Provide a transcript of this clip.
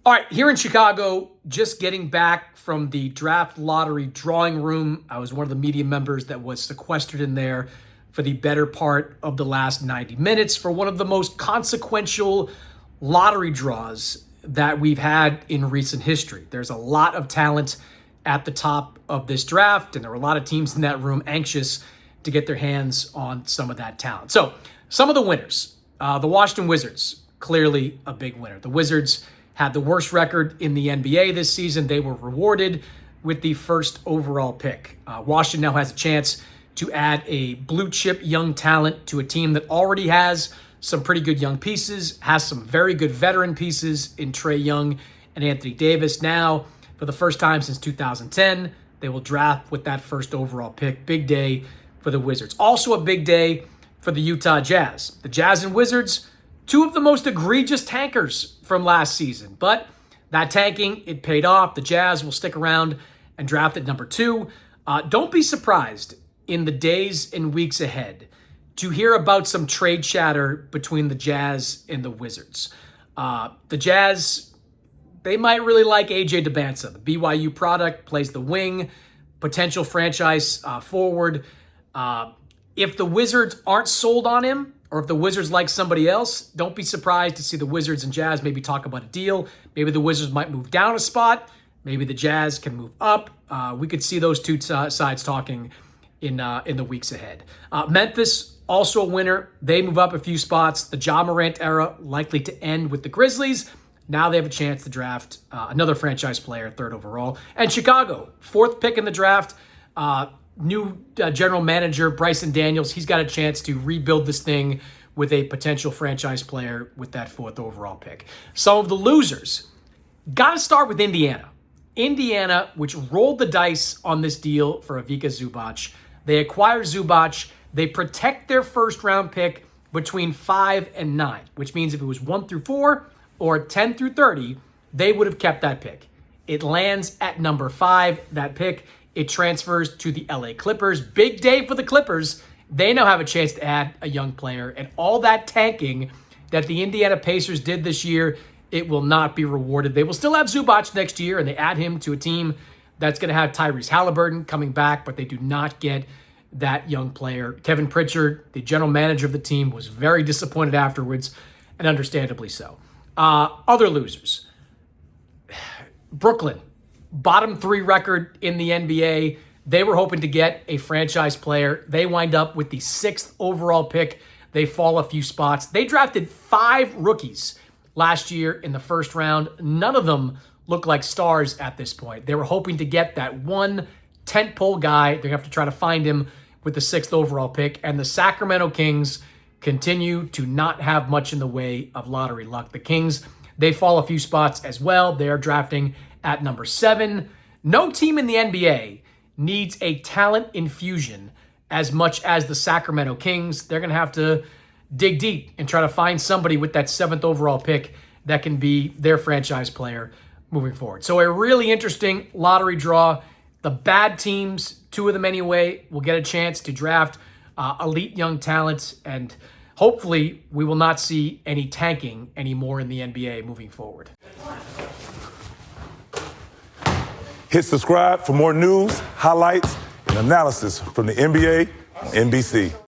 All right, here in Chicago, just getting back from the draft lottery drawing room. I was one of the media members that was sequestered in there for the better part of the last 90 minutes for one of the most consequential lottery draws that we've had in recent history. There's a lot of talent at the top of this draft, and there were a lot of teams in that room anxious to get their hands on some of that talent. So some of the winners, the Washington Wizards, clearly a big winner. The Wizards had the worst record in the NBA this season. They were rewarded with the first overall pick. Washington now has a chance to add a blue chip young talent to a team that already has some pretty good young pieces, has some very good veteran pieces in Trae Young and Anthony Davis. Now, for the first time since 2010, they will draft with that first overall pick. Big day for the Wizards. Also a big day for the Utah Jazz. The Jazz and Wizards, two of the most egregious tankers from last season. But that tanking, it paid off. The Jazz will stick around and draft at number 2. Don't be surprised in the days and weeks ahead to hear about some trade chatter between the Jazz and the Wizards. The Jazz, they might really like AJ DeBansa, the BYU product, plays the wing, potential franchise forward. If the Wizards aren't sold on him, or if the Wizards like somebody else, don't be surprised to see the Wizards and Jazz maybe talk about a deal. Maybe the Wizards might move down a spot. Maybe the Jazz can move up. We could see those two sides talking in the weeks ahead. Memphis, also a winner. They move up a few spots. The Ja Morant era likely to end with the Grizzlies. Now they have a chance to draft another franchise player, 3rd overall. And Chicago, 4th pick in the draft. New general manager, Bryson Daniels, he's got a chance to rebuild this thing with a potential franchise player with that 4th overall pick. Some of the losers, got to start with Indiana. Indiana, which rolled the dice on this deal for Ivica Zubac. They acquire Zubac. They protect their first-round pick between 5 and 9, which means if it was 1 through 4 or 10 through 30, they would have kept that pick. It lands at number 5, that pick. It transfers to the LA Clippers. Big day for the Clippers. They now have a chance to add a young player. And all that tanking that the Indiana Pacers did this year, it will not be rewarded. They will still have Zubac next year, and they add him to a team that's going to have Tyrese Halliburton coming back, but they do not get that young player. Kevin Pritchard, the general manager of the team, was very disappointed afterwards, and understandably so. Other losers. Brooklyn. Bottom 3 record in the NBA. They were hoping to get a franchise player. They wind up with the 6th overall pick. They fall a few spots. They drafted 5 rookies last year in the first round. None of them look like stars at this point. They were hoping to get that one tentpole guy. They're going to have to try to find him with the 6th overall pick. And the Sacramento Kings continue to not have much in the way of lottery luck. The Kings, they fall a few spots as well. They are drafting at number 7. No team in the NBA needs a talent infusion as much as the Sacramento Kings. They're going to have to dig deep and try to find somebody with that 7th overall pick that can be their franchise player moving forward. So a really interesting lottery draw. The bad teams, 2 of them anyway, will get a chance to draft elite young talents, and hopefully we will not see any tanking anymore in the NBA moving forward. Hit subscribe for more news, highlights, and analysis from the NBA and NBC.